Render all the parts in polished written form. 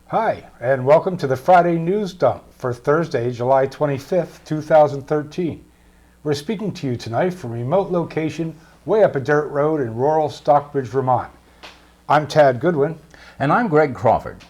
Hi, and welcome to the Friday News Dump for Thursday, July 25th, 2013. We're speaking to you tonight from a remote location way up a dirt road in rural Stockbridge, Vermont. I'm Tad Goodwin. And I'm Greg Crawford.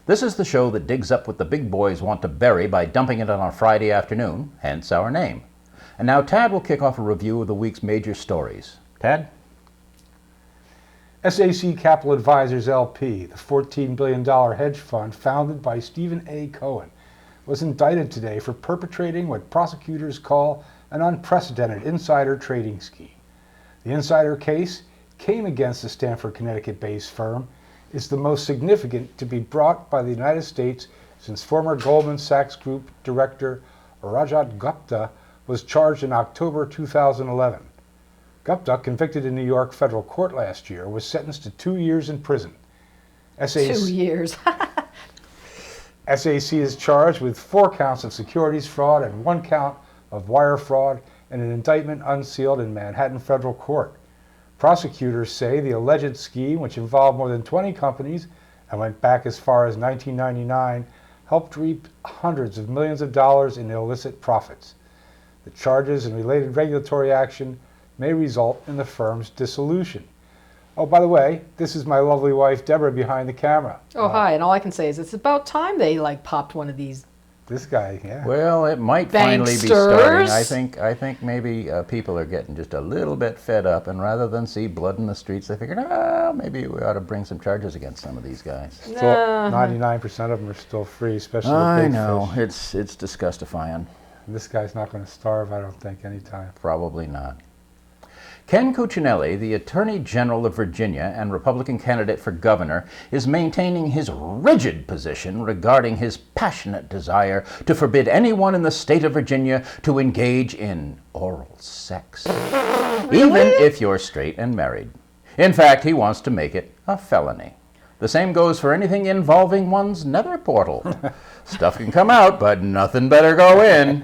This is the show that digs up what the big boys want to bury by dumping it on a Friday afternoon, hence our name. And now Tad will kick off a review of the week's major stories. Tad? SAC Capital Advisors LP, the $14 billion hedge fund founded by Stephen A. Cohen, was indicted today for perpetrating what prosecutors call an unprecedented insider trading scheme. The insider case came against the Stamford, Connecticut-based firm, is the most significant to be brought by the United States since former Goldman Sachs Group director Rajat Gupta was charged in October 2011. Gupta, convicted in New York federal court last year, was sentenced to 2 years in prison. 2 years. SAC is charged with 4 counts of securities fraud and 1 count of wire fraud in an indictment unsealed in Manhattan federal court. Prosecutors say the alleged scheme, which involved more than 20 companies and went back as far as 1999, helped reap hundreds of millions of dollars in illicit profits. The charges and related regulatory action may result in the firm's dissolution. Oh, by the way, this is my lovely wife, Deborah, behind the camera. Oh, hi, and all I can say is it's about time they, popped one of these. This guy, yeah. Well, it might finally be starting. I think maybe people are getting just a little bit fed up, and rather than see blood in the streets, they figured, maybe we ought to bring some charges against some of these guys. So 99% of them are still free, especially the big I know, fish. it's disgustifying. And this guy's not going to starve, I don't think, anytime. Probably not. Ken Cuccinelli, the Attorney General of Virginia and Republican candidate for governor, is maintaining his rigid position regarding his passionate desire to forbid anyone in the state of Virginia to engage in oral sex, even if you're straight and married. In fact, he wants to make it a felony. The same goes for anything involving one's nether portal. Stuff can come out, but nothing better go in.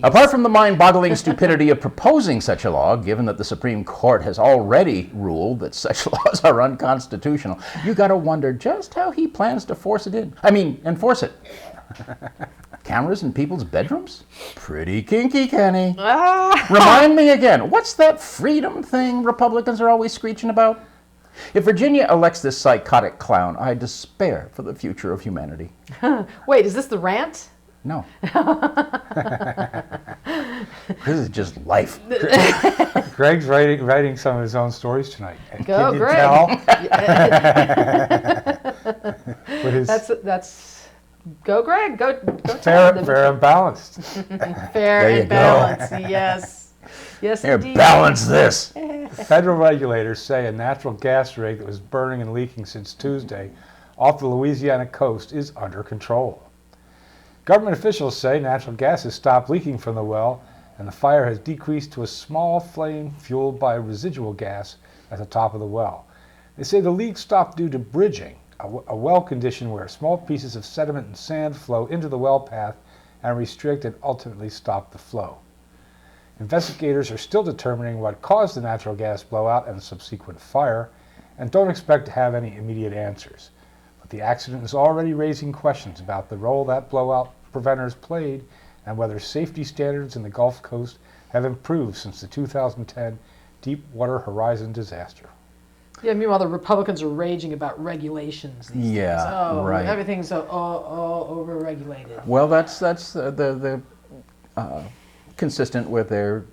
Apart from the mind-boggling stupidity of proposing such a law, given that the Supreme Court has already ruled that such laws are unconstitutional, you gotta wonder just how he plans to enforce it. Cameras in people's bedrooms? Pretty kinky, Kenny. Remind me again, what's that freedom thing Republicans are always screeching about? If Virginia elects this psychotic clown, I despair for the future of humanity. Wait, is this the rant? No. This is just life. Greg's writing some of his own stories tonight. Go, Can you Greg. tell? That's go, Greg. Go. Fair and balanced. Fair and balanced. Yes, Here, indeed. balance this. Federal regulators say a natural gas rig that was burning and leaking since Tuesday off the Louisiana coast is under control. Government officials say natural gas has stopped leaking from the well, and the fire has decreased to a small flame fueled by residual gas at the top of the well. They say the leak stopped due to bridging, a well condition where small pieces of sediment and sand flow into the well path and restrict and ultimately stop the flow. Investigators are still determining what caused the natural gas blowout and subsequent fire, and don't expect to have any immediate answers. But the accident is already raising questions about the role that blowout preventers played and whether safety standards in the Gulf Coast have improved since the 2010 Deepwater Horizon disaster. Yeah, meanwhile, the Republicans are raging about regulations these days. Oh, right. Everything's all over-regulated. Well, that's the consistent with their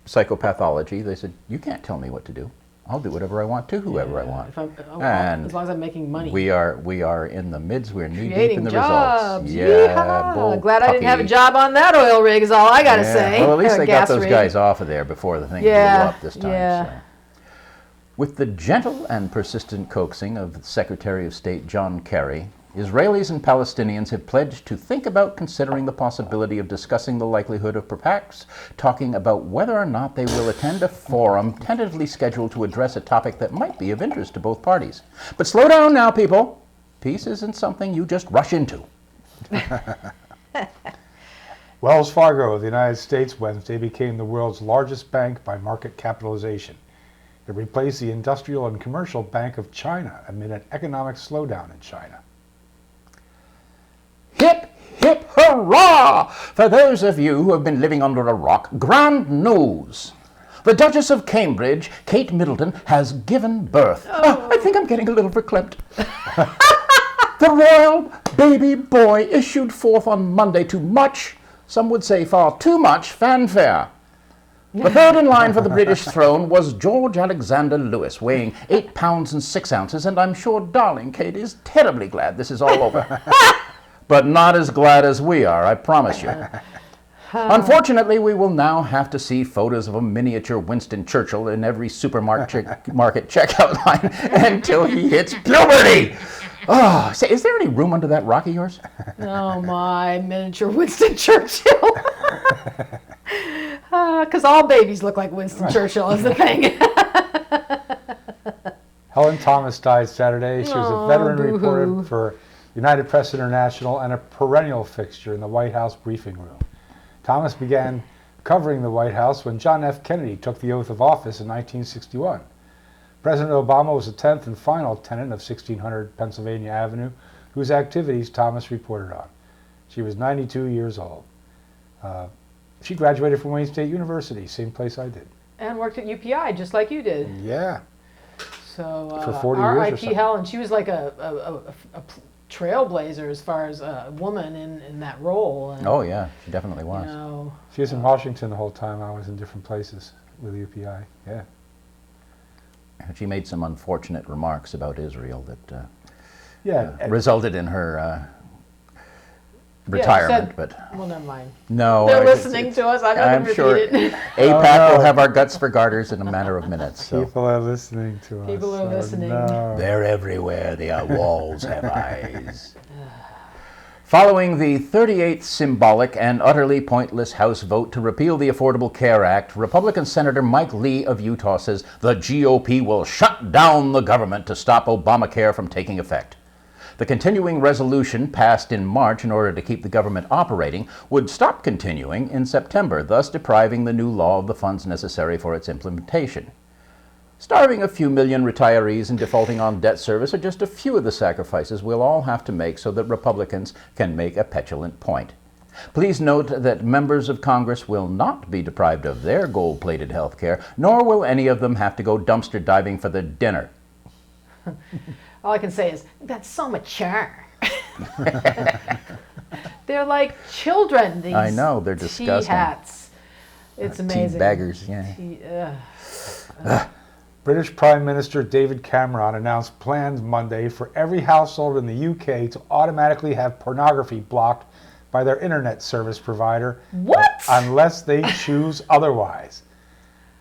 psychopathology. They said, you can't tell me what to do. I'll do whatever I want to whoever I want. And as long as I'm making money. We are in the midst, we're knee deep in the jobs. results. Yeah, bull glad puppy. I didn't have a job on that oil rig is all I got to say. Well, at least they got those rig. guys off of there before the thing blew up this time. Yeah. So. With the gentle and persistent coaxing of Secretary of State John Kerry, Israelis and Palestinians have pledged to think about considering the possibility of discussing the likelihood of perhaps talking about whether or not they will attend a forum tentatively scheduled to address a topic that might be of interest to both parties. But slow down now, people. Peace isn't something you just rush into. Wells Fargo of the United States Wednesday became the world's largest bank by market capitalization. It replaced the Industrial and Commercial Bank of China amid an economic slowdown in China. hip, hurrah! For those of you who have been living under a rock, grand news. The Duchess of Cambridge, Kate Middleton, has given birth. I think I'm getting a little verklempt. The royal baby boy issued forth on Monday to much, some would say far too much, fanfare. The third in line for the British throne was George Alexander Lewis, weighing 8 pounds and 6 ounces, and I'm sure darling Kate is terribly glad this is all over. But not as glad as we are, I promise you. Unfortunately, we will now have to see photos of a miniature Winston Churchill in every supermarket market checkout line until he hits puberty. Oh, say, is there any room under that rock of yours? Oh, my miniature Winston Churchill. Because all babies look like Winston Churchill is the thing. Helen Thomas died Saturday. She was a veteran boo-hoo. reporter for United Press International and a perennial fixture in the White House briefing room. Thomas began covering the White House when John F. Kennedy took the oath of office in 1961. President Obama was the 10th and final tenant of 1600 Pennsylvania Avenue, whose activities Thomas reported on. She was 92 years old. She graduated from Wayne State University, same place I did. And worked at UPI, just like you did. Yeah. So For 40 years or R.I.P. something. Helen, she was like a trailblazer as far as a woman in that role. And, Oh, yeah, she definitely you was. know, She was in Washington the whole time. I was in different places with UPI. Yeah. She made some unfortunate remarks about Israel that Yeah. resulted in her retirement, said- but well, never mind. no. They're it's- listening to us. I'm not I'm going to sure repeat it. APAC Oh, no. will have our guts for garters in a matter of minutes. So. People are listening to us. People are Oh, listening. no. They're everywhere. The walls have eyes. Following the 38th symbolic and utterly pointless House vote to repeal the Affordable Care Act, Republican Senator Mike Lee of Utah says the GOP will shut down the government to stop Obamacare from taking effect. The continuing resolution passed in March in order to keep the government operating would stop continuing in September, thus depriving the new law of the funds necessary for its implementation. Starving a few million retirees and defaulting on debt service are just a few of the sacrifices we'll all have to make so that Republicans can make a petulant point. Please note that members of Congress will not be deprived of their gold-plated health care, nor will any of them have to go dumpster diving for their dinner. All I can say is, that's so mature. They're like children, these I know, they're disgusting. tea hats. It's amazing. Tea baggers, yeah. British Prime Minister David Cameron announced plans Monday for every household in the UK to automatically have pornography blocked by their internet service provider. What? Unless they choose otherwise.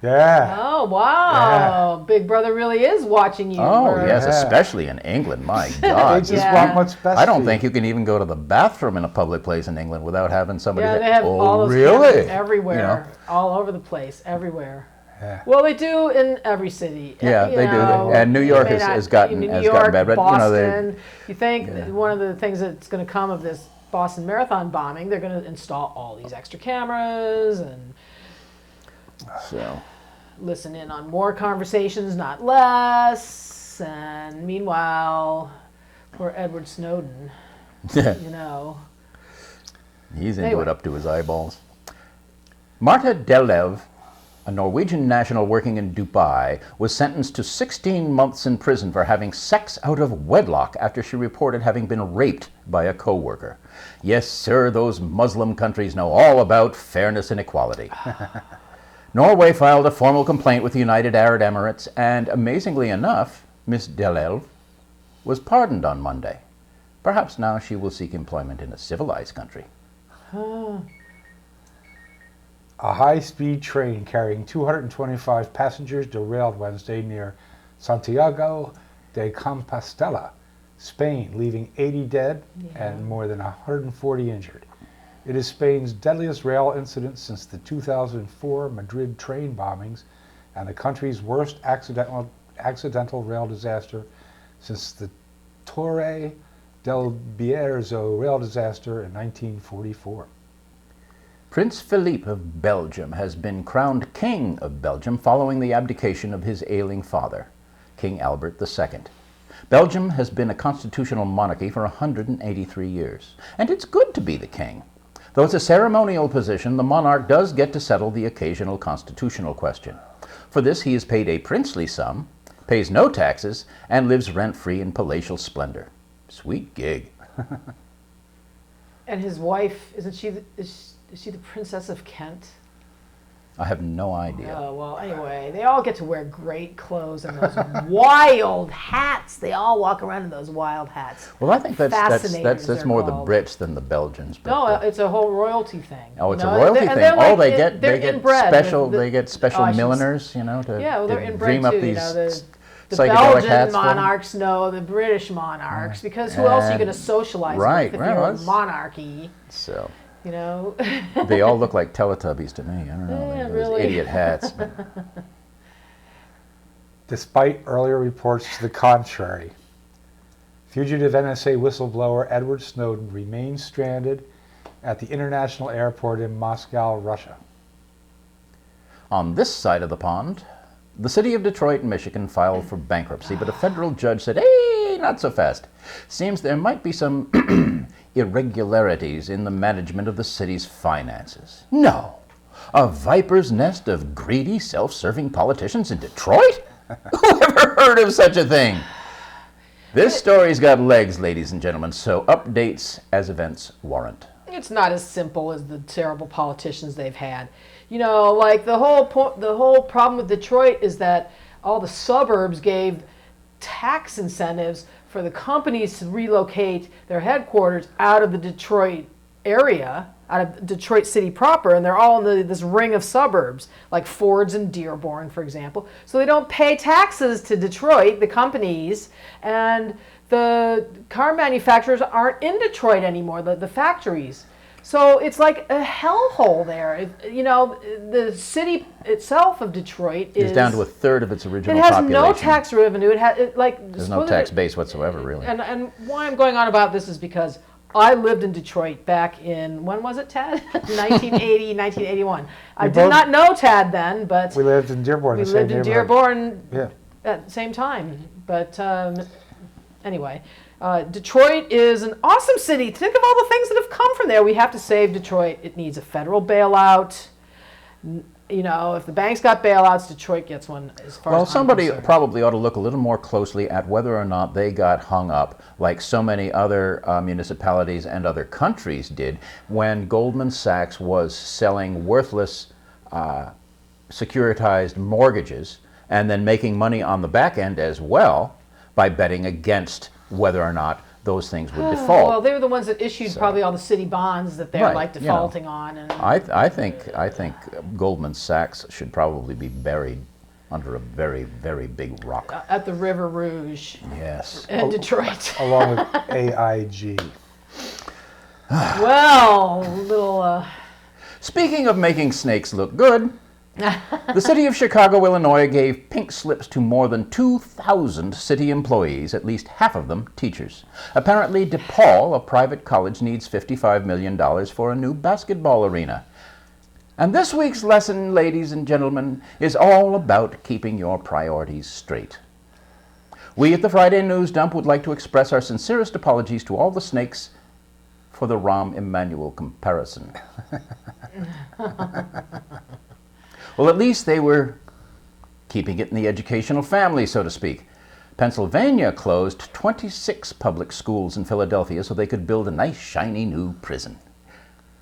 Yeah. Oh, wow. Big Brother really is watching you. Oh, or- yes, Yeah. especially in England. My They God. just Yeah. want what's best I don't for think you can even go to the bathroom in a public place in England without having somebody Yeah, say, they have oh, all those really? cameras everywhere, You know? all over the place, everywhere. Yeah. Well, they do in every city. Yeah, You they do. know, And New it York may has not- gotten- New has York, gotten bad, but, you know, they- Boston. You think that one of the things that's going to come of this Boston Marathon bombing, they're going to install all these extra cameras and So, listen in on more conversations, not less. And meanwhile, poor Edward Snowden, you know. he's into Anyway. it up to his eyeballs. Marta Delev, a Norwegian national working in Dubai, was sentenced to 16 months in prison for having sex out of wedlock after she reported having been raped by a co-worker. Yes, sir, those Muslim countries know all about fairness and equality. Norway filed a formal complaint with the United Arab Emirates, and amazingly enough, Miss Delev was pardoned on Monday. Perhaps now she will seek employment in a civilized country. A high-speed train carrying 225 passengers derailed Wednesday near Santiago de Compostela, Spain, leaving 80 dead and more than 140 injured. It is Spain's deadliest rail incident since the 2004 Madrid train bombings and the country's worst accidental rail disaster since the Torre del Bierzo rail disaster in 1944. Prince Philippe of Belgium has been crowned King of Belgium following the abdication of his ailing father, King Albert II. Belgium has been a constitutional monarchy for 183 years, and it's good to be the king. Though it's a ceremonial position, the monarch does get to settle the occasional constitutional question. For this, he is paid a princely sum, pays no taxes, and lives rent-free in palatial splendor. Sweet gig. And his wife, isn't she? Is she the Princess of Kent? I have no idea. Oh, well, anyway, they all get to wear great clothes and those wild hats. They all walk around in those wild hats. Well, I think that's Fascinators, more they're the called. Brits than the Belgians. But, No, it's a whole royalty thing. oh, it's you a know? royalty And thing. they're like They they're get inbred. special. They get special I should milliners, you know, to, Yeah, well, they're to inbred dream up too. these You know, the psychedelic Belgian hats for them. monarchs know the British monarchs because who else are you going to socialize Right, with if right, you're a that's- monarchy? So You know. they all look like Teletubbies to me. I don't know, Yeah, those really. idiot hats. Despite earlier reports to the contrary, fugitive NSA whistleblower Edward Snowden remains stranded at the international airport in Moscow, Russia. On this side of the pond, the city of Detroit, Michigan filed for bankruptcy, but a federal judge said, hey, not so fast. Seems there might be some irregularities in the management of the city's finances. No. A viper's nest of greedy, self-serving politicians in Detroit? Who ever heard of such a thing? This story's got legs, ladies and gentlemen, so updates as events warrant. It's not as simple as the terrible politicians they've had. You know, like the whole problem with Detroit is that all the suburbs gave tax incentives for the companies to relocate their headquarters out of the Detroit area, out of Detroit City proper, and they're all in this ring of suburbs, like Ford's in Dearborn, for example. So they don't pay taxes to Detroit, the companies, and the car manufacturers aren't in Detroit anymore, the factories. So it's like a hellhole there. You know, the city itself of Detroit is It's down to a third of its original it has population. no tax revenue. It has There's no tax base whatsoever, really. And why I'm going on about this is because I lived in Detroit back in, when was it, Tad? 1980, 1981. I did not know Tad then, but We lived in Dearborn. we the same lived in neighborhood. Dearborn Yeah. at the same time. But anyway, Detroit is an awesome city. Think of all the things that have come from there. We have to save Detroit. It needs a federal bailout. You know, if the banks got bailouts, Detroit gets one as far Well, as I'm somebody concerned. probably ought to look a little more closely at whether or not they got hung up, like so many other municipalities and other countries did, when Goldman Sachs was selling worthless securitized mortgages and then making money on the back end as well by betting against whether or not those things would default. Well, they were the ones that issued probably all the city bonds that they're Right, like you know. defaulting on. And I think Goldman Sachs should probably be buried under a very, very big rock. at the River Rouge Yes. in Detroit. Along with AIG. Well, little. Speaking of making snakes look good, the city of Chicago, Illinois gave pink slips to more than 2,000 city employees, at least half of them teachers. Apparently, DePaul, a private college, needs $55 million for a new basketball arena. And this week's lesson, ladies and gentlemen, is all about keeping your priorities straight. We at the Friday News Dump would like to express our sincerest apologies to all the snakes for the Rahm Emanuel comparison. Well, at least they were keeping it in the educational family, so to speak. Pennsylvania closed 26 public schools in Philadelphia so they could build a nice, shiny new prison.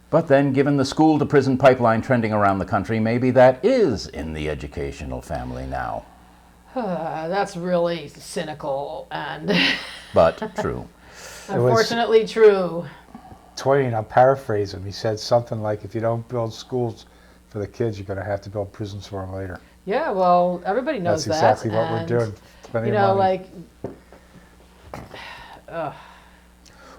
But then, given the school-to-prison pipeline trending around the country, maybe that is in the educational family now. That's really cynical and But true. unfortunately true. Twain, I'll paraphrase him. He said something like, if you don't build schools for the kids, you're going to have to build prisons for them later. Yeah, well, everybody knows That's that. exactly what we're and, doing. Spending You know, money. like,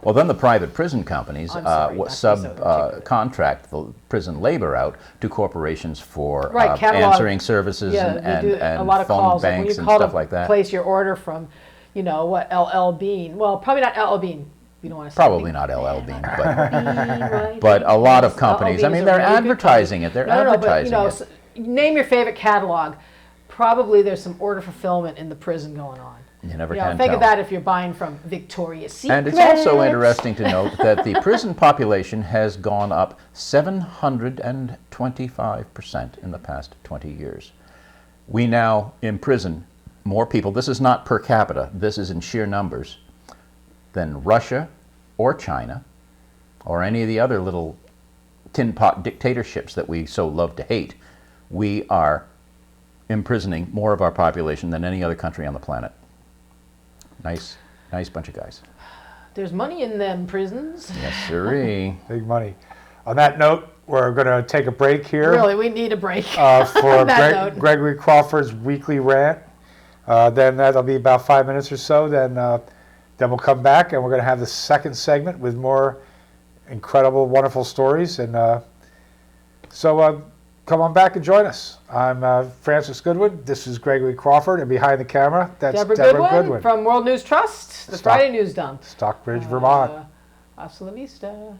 Well, then the private prison companies I'm sorry not to be so particular. contract the prison labor out to corporations for Right, catalog- answering services yeah, and they do a lot of phone calls. Like when banks you and call stuff to like that. place your order from, you know, what, LL Bean. Well, probably not LL Bean. You don't want to say Probably Bean. not LL Bean, but Right? but a lot of LL companies. Bean I is mean, a they're really good advertising it. They're No, advertising but, you know, it. name your favorite catalog. Probably there's some order fulfillment in the prison going on. You never You know, can think tell. of that if you're buying from Victoria's Secret. And it's also interesting to note that the prison population has gone up 725% in the past 20 years. We now imprison more people, this is not per capita, this is in sheer numbers, than Russia or China or any of the other little tin pot dictatorships that we so love to hate. We are imprisoning more of our population than any other country on the planet. Nice bunch of guys. There's money in them prisons. Yes, sirree. Big money. On that note, we're going to take a break here. Really, we need a break. For On that note. Gregory Crawford's weekly rant. Then that'll be about 5 minutes or so. Then we'll come back and we're going to have the second segment with more incredible, wonderful stories. And so come on back and join us. I'm Francis Goodwin. This is Gregory Crawford. And behind the camera, that's Deborah Goodwin from World News Trust, the Friday News Dump. Stockbridge, Vermont. Hasta la vista.